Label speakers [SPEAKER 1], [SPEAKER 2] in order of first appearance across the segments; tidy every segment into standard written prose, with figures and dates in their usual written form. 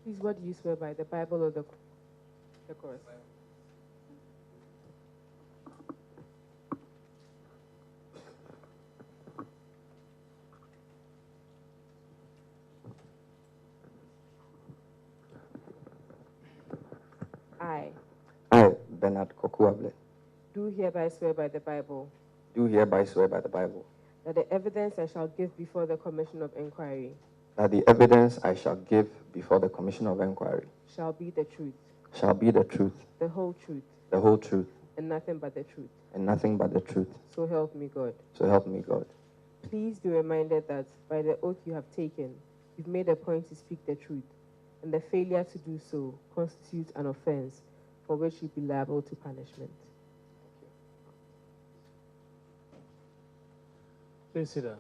[SPEAKER 1] Please, what do you swear by, the Bible or the chorus? I
[SPEAKER 2] I, Bernard Avle,
[SPEAKER 1] do hereby swear by the Bible
[SPEAKER 2] do hereby swear by the Bible
[SPEAKER 1] that the evidence I shall give before the Commission of Inquiry
[SPEAKER 2] that the evidence I shall give before the Commission of Inquiry
[SPEAKER 1] shall be the truth,
[SPEAKER 2] shall be the truth,
[SPEAKER 1] the whole truth,
[SPEAKER 2] the whole truth,
[SPEAKER 1] and nothing but the truth.
[SPEAKER 2] and nothing but the truth.
[SPEAKER 1] So help me God.
[SPEAKER 2] So help me God.
[SPEAKER 1] Please be reminded that by the oath you have taken, you've made a point to speak the truth, and the failure to do so constitutes an offense for which you'll be liable to punishment.
[SPEAKER 3] Please sit down.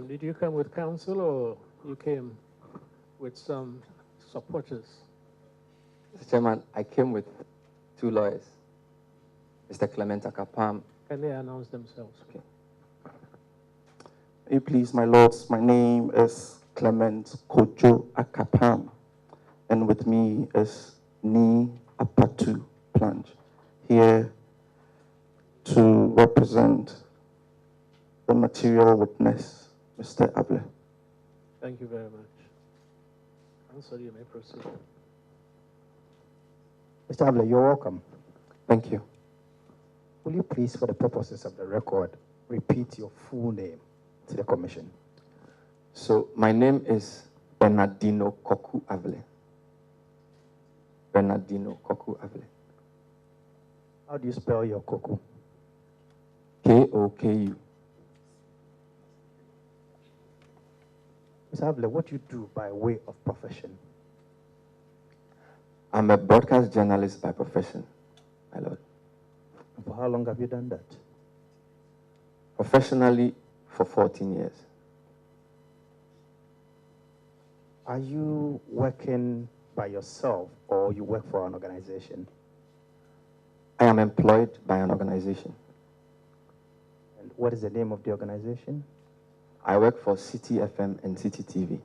[SPEAKER 3] Did you come with counsel or you came with some supporters?
[SPEAKER 2] Mr. Chairman, I came with two lawyers, Mr. Clement Akapam.
[SPEAKER 3] Can they announce themselves?
[SPEAKER 2] Okay.
[SPEAKER 4] Hey, please, my lords, my name is Clement Kojo Akapam, and with me is Ni Apatu Plange, here to represent the material witness, Mr. Avle.
[SPEAKER 3] Thank you very much. Counsel, you may proceed.
[SPEAKER 5] Mr. Avle, you're welcome.
[SPEAKER 2] Thank you.
[SPEAKER 5] Will you please, for the purposes of the record, repeat your full name to the commission?
[SPEAKER 2] So my name is Bernardino Koku Avle. Bernardino Koku Avle.
[SPEAKER 5] How do you spell your Koku?
[SPEAKER 2] Koku.
[SPEAKER 5] Mr. Avle, what do you do by way of profession?
[SPEAKER 2] I'm a broadcast journalist by profession, my lord.
[SPEAKER 5] And for how long have you done that?
[SPEAKER 2] Professionally, for 14 years.
[SPEAKER 5] Are you working by yourself or you work for an organization?
[SPEAKER 2] I am employed by an organization.
[SPEAKER 5] And what is the name of the organization?
[SPEAKER 2] I work for City FM and City TV.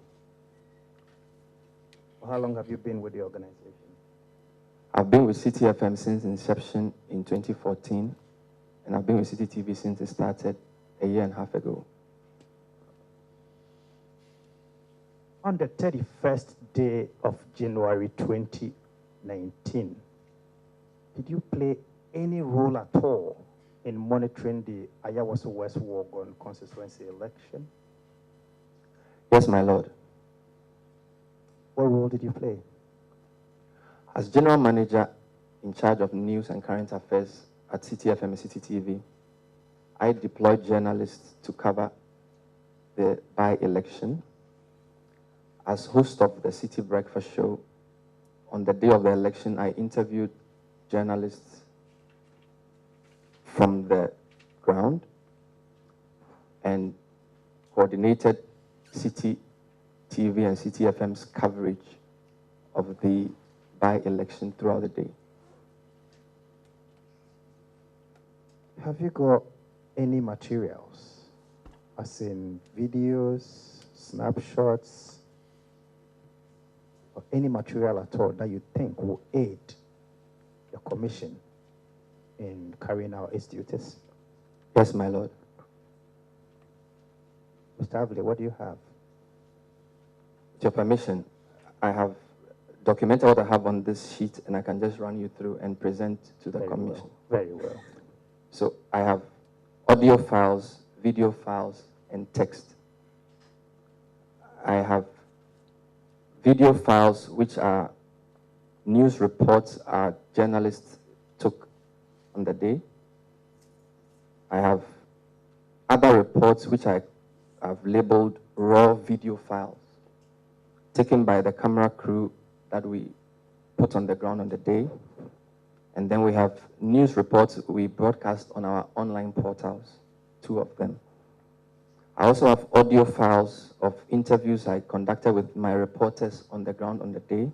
[SPEAKER 5] For how long have you been with the organization?
[SPEAKER 2] I've been with City FM since inception in 2014, and I've been with City TV since it started a year and a half ago.
[SPEAKER 5] On the 31st day of January 2019, did you play any role at all in monitoring the Ayawaso West Wogon constituency election?
[SPEAKER 2] Yes, my lord.
[SPEAKER 5] What role did you play?
[SPEAKER 2] As general manager in charge of news and current affairs at City FM and City TV, I deployed journalists to cover the by-election. As host of the City Breakfast Show, on the day of the election, I interviewed journalists from the ground and coordinated City TV and City FM's coverage of the by-election throughout the day.
[SPEAKER 5] Have you got any materials, as in videos, snapshots, or any material at all that you think will aid your commission in carrying out its duties?
[SPEAKER 2] Yes, my lord.
[SPEAKER 5] Mr. Avle, what do you have?
[SPEAKER 2] With your permission, I have documented what I have on this sheet, and I can just run you through and present to the commission.
[SPEAKER 5] Very well.
[SPEAKER 2] So I have audio files, video files, and text. I have video files, which are news reports our journalists took on the day. I have other reports which I have labeled raw video files, taken by the camera crew that we put on the ground on the day. And then we have news reports we broadcast on our online portals, 2 of them. I also have audio files of interviews I conducted with my reporters on the ground on the day.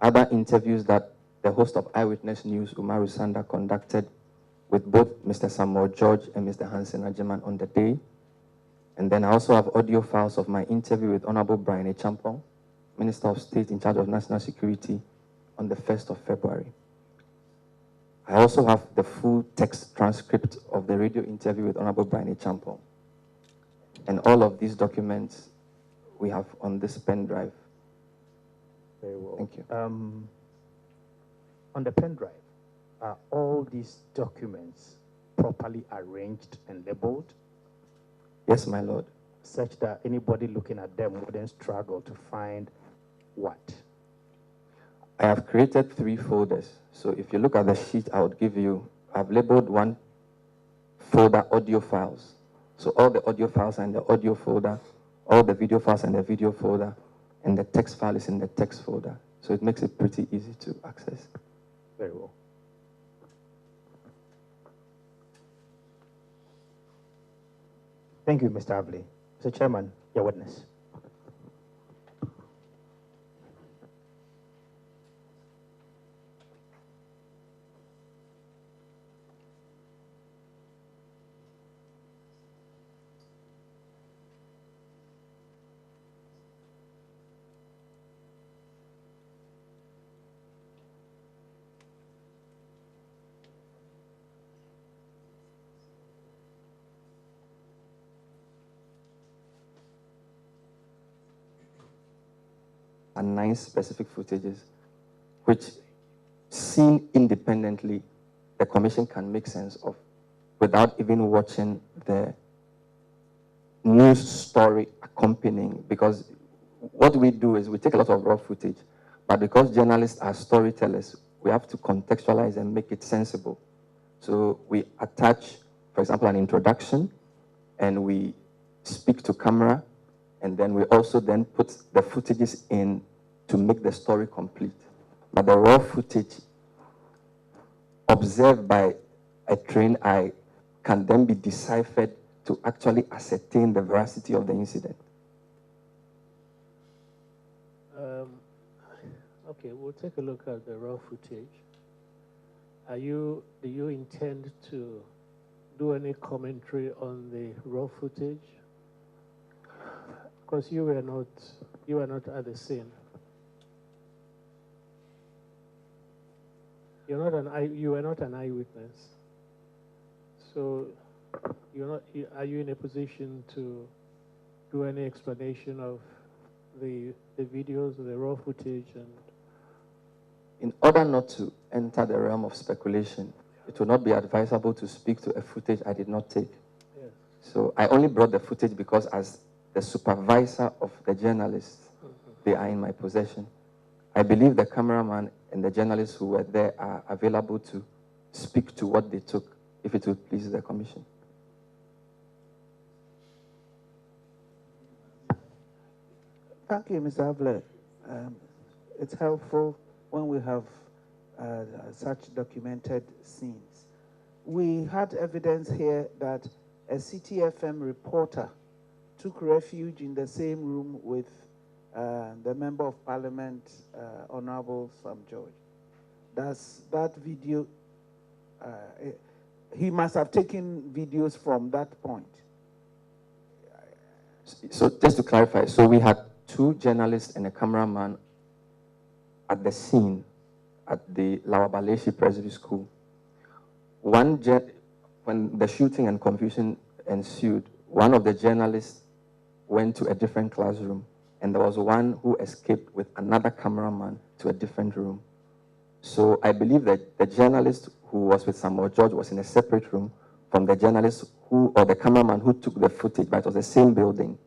[SPEAKER 2] Other interviews that the host of Eyewitness News, Umaru Sanda, conducted with both Mr. Samuel George and Mr. Hansen Ajiman on the day. And then I also have audio files of my interview with Honorable Brian Echampong, Minister of State in charge of National Security, on the 1st of February. I also have the full text transcript of the radio interview with Honorable Brian Echampong. And all of these documents we have on this pen drive.
[SPEAKER 5] Very well.
[SPEAKER 2] Thank you.
[SPEAKER 5] On the pen drive, are all these documents properly arranged and labeled,
[SPEAKER 2] Yes, my lord.
[SPEAKER 5] such that anybody looking at them wouldn't struggle to find what?
[SPEAKER 2] I have created 3 folders. So if you look at the sheet I would give you, I've labeled one folder audio files. So all the audio files are in the audio folder, all the video files are in the video folder, and the text file is in the text folder. So it makes it pretty easy to access.
[SPEAKER 5] Very well. Thank you, Mr. Avle. Mr. Chairman, your witness.
[SPEAKER 2] And 9 specific footages, which seen independently, the commission can make sense of without even watching the news story accompanying. Because what we do is we take a lot of raw footage, but because journalists are storytellers, we have to contextualize and make it sensible. So we attach, for example, an introduction, and we speak to camera, and then we also then put the footages in to make the story complete. But the raw footage observed by a trained eye can then be deciphered to actually ascertain the veracity of the incident.
[SPEAKER 3] Okay, we'll take a look at the raw footage. Do you intend to do any commentary on the raw footage? Because you were not at the scene. You were not an eyewitness. So are you in a position to do any explanation of the videos, the raw footage? And
[SPEAKER 2] in order not to enter the realm of speculation, it would not be advisable to speak to a footage I did not take.
[SPEAKER 3] yes.
[SPEAKER 2] So I only brought the footage because as the supervisor of the journalists, they are in my possession. I believe the cameraman and the journalists who were there are available to speak to what they took, if it would please the commission.
[SPEAKER 6] Thank you, Mr. Avle. It's helpful when we have such documented scenes. We had evidence here that a CTFM reporter took refuge in the same room with the Member of Parliament, Honorable Sam George. Does that video, he must have taken videos from that point.
[SPEAKER 2] So just to clarify, so we had 2 journalists and a cameraman at the scene at the Lawabaleshi Presbyterian School. When the shooting and confusion ensued, one of the journalists went to a different classroom, and there was one who escaped with another cameraman to a different room. So I believe that the journalist who was with Samuel George was in a separate room from the journalist or the cameraman who took the footage, but it was the same building.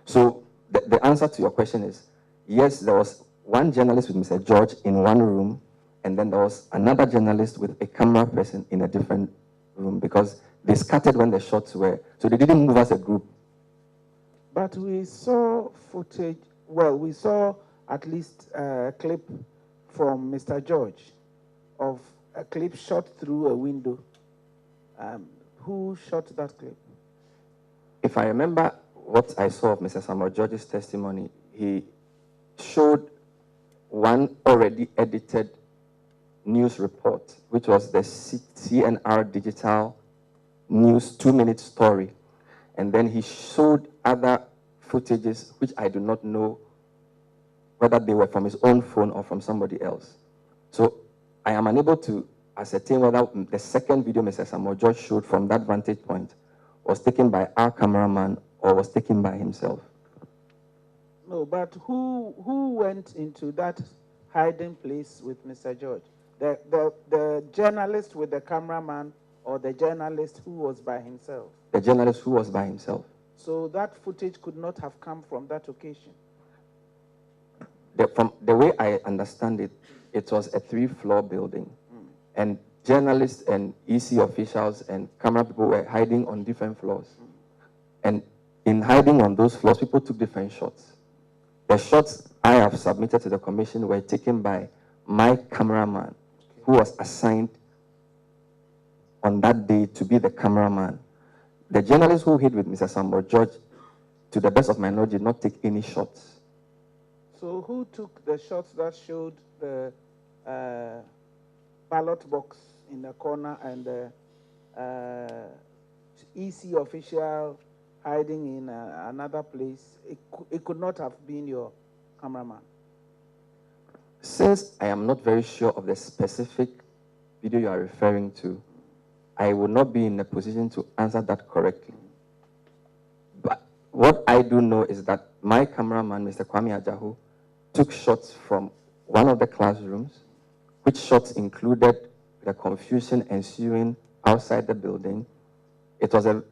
[SPEAKER 2] So the answer to your question is, yes, there was one journalist with Mr. George in one room, and then there was another journalist with a camera person in a different room, because they scattered when the shots were, so they didn't move as a group.
[SPEAKER 6] But we saw footage, well, we saw at least a clip from Mr. George of a clip shot through a window. Who shot that clip?
[SPEAKER 2] If I remember what I saw of Mr. Samuel George's testimony, he showed one already edited news report, which was the CNR Digital News 2-minute story. And then he showed other footages, which I do not know whether they were from his own phone or from somebody else. So I am unable to ascertain whether the second video Mr. Samuel George showed from that vantage point was taken by our cameraman or was taken by himself.
[SPEAKER 6] No, but who went into that hiding place with Mr. George? The journalist with the cameraman or the journalist who was by himself?
[SPEAKER 2] The journalist who was by himself.
[SPEAKER 6] So that footage could not have come from that occasion?
[SPEAKER 2] From the way I understand it, it was a 3-floor building. And journalists and EC officials and camera people were hiding on different floors. And in hiding on those floors, people took different shots. The shots I have submitted to the commission were taken by my cameraman, who was assigned on that day to be the cameraman. The journalist who hid with Mr. Samuel George, to the best of my knowledge, did not take any shots.
[SPEAKER 6] So who took the shots that showed the ballot box in the corner and the EC official hiding in another place? It could not have been your cameraman.
[SPEAKER 2] Since I am not very sure of the specific video you are referring to, I will not be in a position to answer that correctly. But what I do know is that my cameraman, Mr. Kwame Ajahu, took shots from one of the classrooms, which shots included the confusion ensuing outside the building. It was a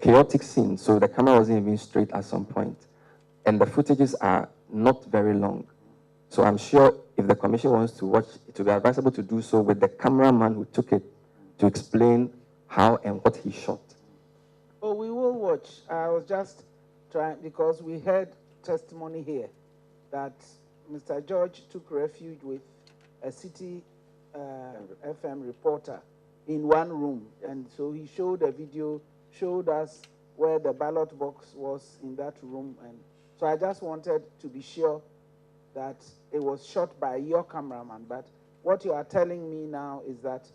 [SPEAKER 2] chaotic scene, so the camera wasn't even straight at some point. And the footages are not very long. So I'm sure if the commission wants to watch, it will be advisable to do so with the cameraman who took it to explain how and what he shot.
[SPEAKER 6] Oh, we will watch. I was just trying, because we heard testimony here that Mr. George took refuge with a city FM reporter in one room. And so he showed a video, showed us where the ballot box was in that room. And so I just wanted to be sure that it was shot by your cameraman. But what you are telling me now is that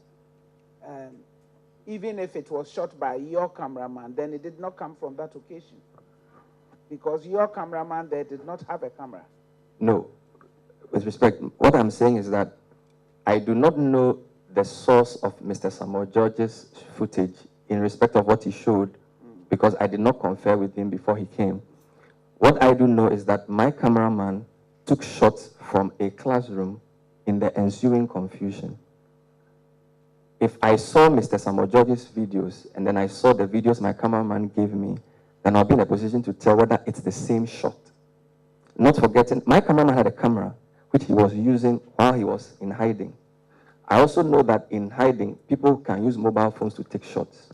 [SPEAKER 6] even if it was shot by your cameraman, then it did not come from that occasion. Because your cameraman there did not have a camera.
[SPEAKER 2] No. With respect, what I'm saying is that I do not know the source of Mr. Samuel George's footage in respect of what he showed, because I did not confer with him before he came. What I do know is that my cameraman took shots from a classroom in the ensuing confusion. If I saw Mr. Samuel George's videos and then I saw the videos my cameraman gave me, then I'll be in a position to tell whether it's the same shot. Not forgetting, my cameraman had a camera which he was using while he was in hiding. I also know that in hiding, people can use mobile phones to take shots.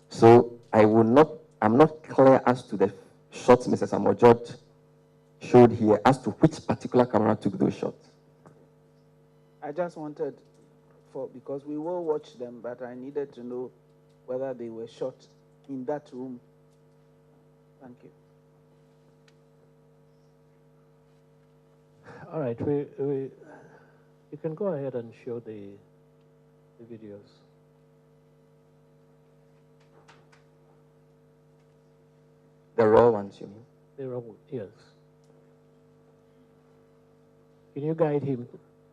[SPEAKER 2] So I'm not clear as to the shots Mr. Samuel George showed here as to which particular camera took those shots.
[SPEAKER 6] I just wanted, because we will watch them, but I needed to know whether they were shot in that room. Thank you.
[SPEAKER 3] All right, you can go ahead and show the videos.
[SPEAKER 2] The raw ones, you mean?
[SPEAKER 3] The raw, yes. Can you guide him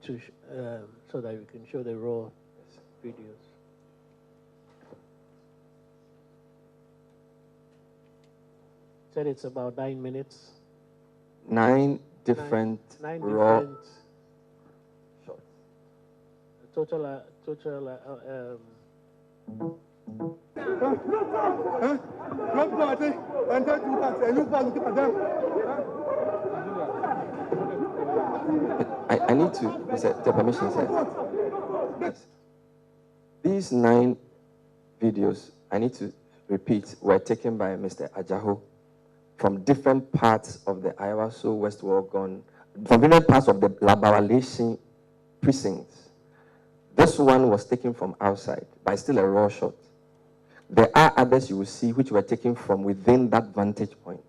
[SPEAKER 3] to so that we can show the raw videos? Said it's about 9 minutes.
[SPEAKER 2] 9 different
[SPEAKER 3] Nine
[SPEAKER 2] raw
[SPEAKER 3] different
[SPEAKER 2] shots.
[SPEAKER 3] Total.
[SPEAKER 2] I need to, the permission, sir. Yes. These 9 videos, I need to repeat, were taken by Mr. Ajahu from different parts of the Ayawaso West Wuogon, from different parts of the Labaralation precincts. This one was taken from outside, but still a raw shot. There are others you will see which were taken from within that vantage point.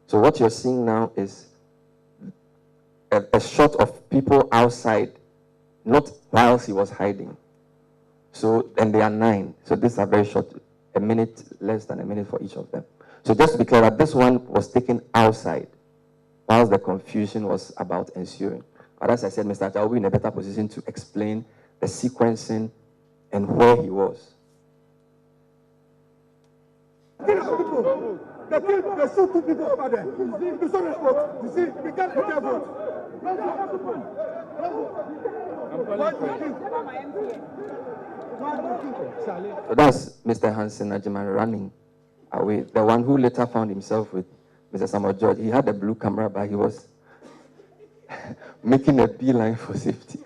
[SPEAKER 2] So what you're seeing now is a shot of people outside, not whilst he was hiding. So, and there are 9. So these are very short, a minute, less than a minute for each of them. So just to be clear, that this one was taken outside, whilst the confusion was about ensuing. But as I said, Mr. Acha will be in a better position to explain the sequencing and where he was.
[SPEAKER 7] There's still two people over there. You saw the vote. You see, we can't get vote.
[SPEAKER 2] So that's Mr. Hansen Ajiman running away. The one who later found himself with Mr. Samuel George. He had a blue camera, but he was making a beeline for safety.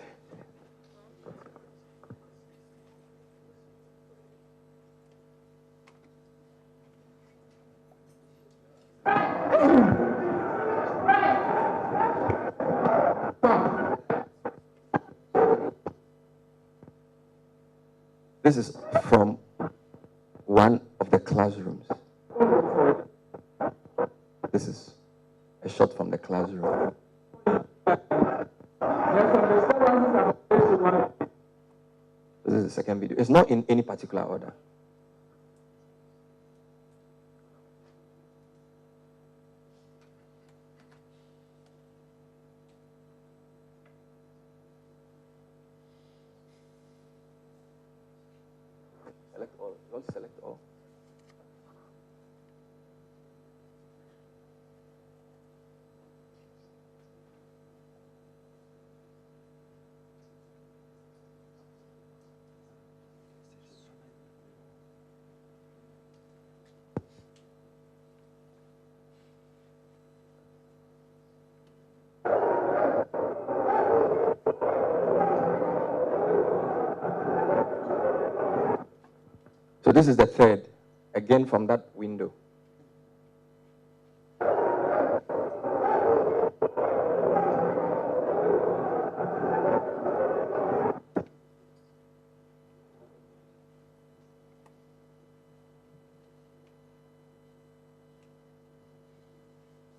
[SPEAKER 2] This is from one of the classrooms. This is a shot from the classroom. This is the second video. It's not in any particular order. Select all. Don't select all. So this is the third, again from that window.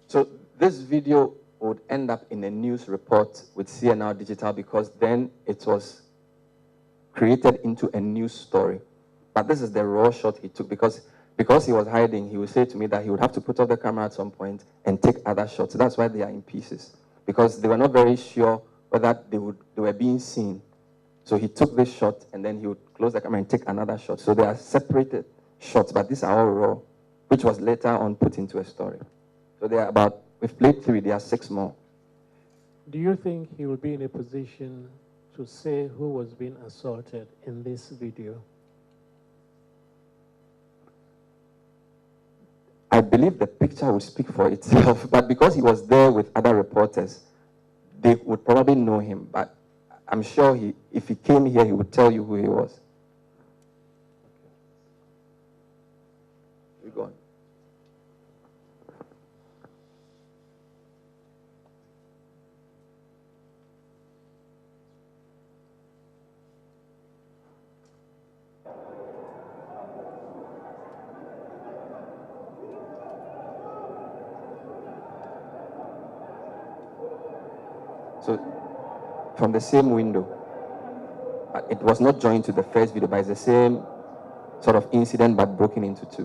[SPEAKER 2] So this video would end up in a news report with CNR Digital because then it was created into a news story. But this is the raw shot he took because he was hiding. He would say to me that he would have to put off the camera at some point and take other shots. That's why they are in pieces, because they were not very sure whether they were being seen. So he took this shot and then he would close the camera and take another shot. So they are separated shots, but these are all raw, which was later on put into a story. So there are about, we've played 3, there are 6 more.
[SPEAKER 3] Do you think he will be in a position to say who was being assaulted in this video?
[SPEAKER 2] I believe the picture will speak for itself, but because he was there with other reporters, they would probably know him. But I'm sure if he came here, he would tell you who he was. We're going. So, from the same window, it was not joined to the first video, but it's the same sort of incident, but broken into 2.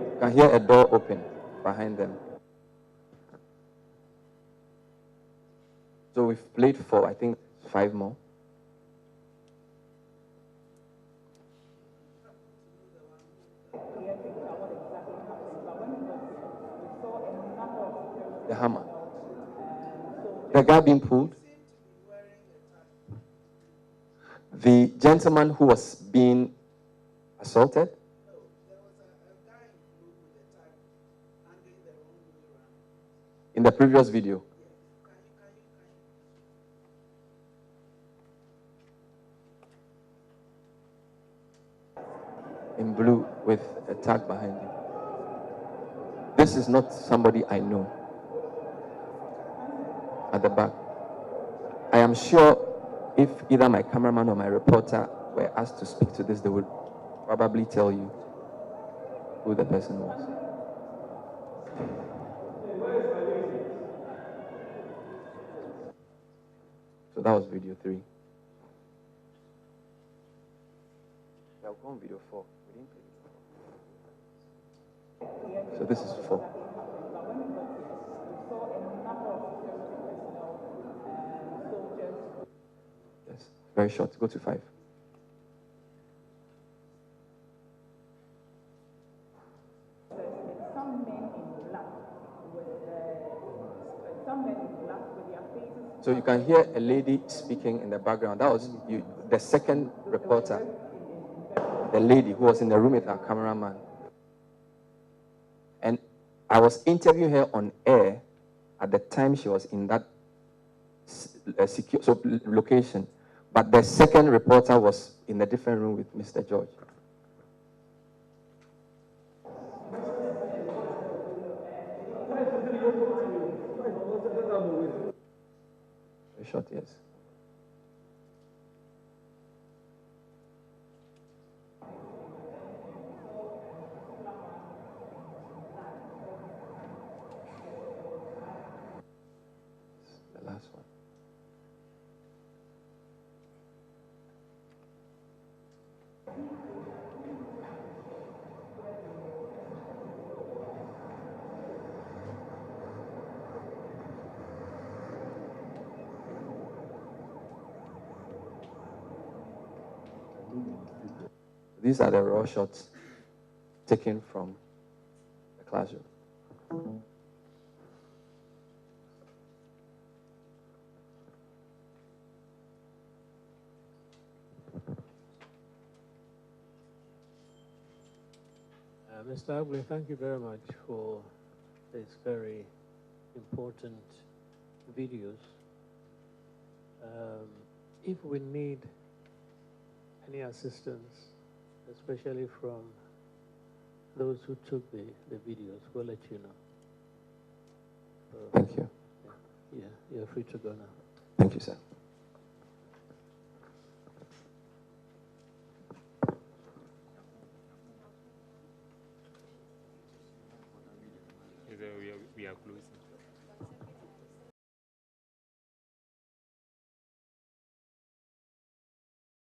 [SPEAKER 2] You can hear a door open behind them. So we've played 4, I think 5 more. The hammer. The guy being pulled. The gentleman who was being assaulted. In the previous video. In blue with a tag behind him. This is not somebody I know. At the back. I am sure if either my cameraman or my reporter were asked to speak to this, they would probably tell you who the person was. So that was video 3. We're on video 4. We didn't play video 4. So this is 4. Yes, very short. Go to 5. So you can hear a lady speaking in the background. That was the second reporter, the lady who was in the room with our cameraman. And I was interviewing her on air at the time she was in that location. But the second reporter was in a different room with Mr. George. Very short, yes. The last one. These are the raw shots taken from the classroom.
[SPEAKER 3] Mr. Avle, thank you very much for these very important videos. If we need any assistance, especially from those who took the videos, we'll let you know. So,
[SPEAKER 2] Thank you.
[SPEAKER 3] Yeah, you're free to go now.
[SPEAKER 2] Thank you, sir.
[SPEAKER 8] We are closing.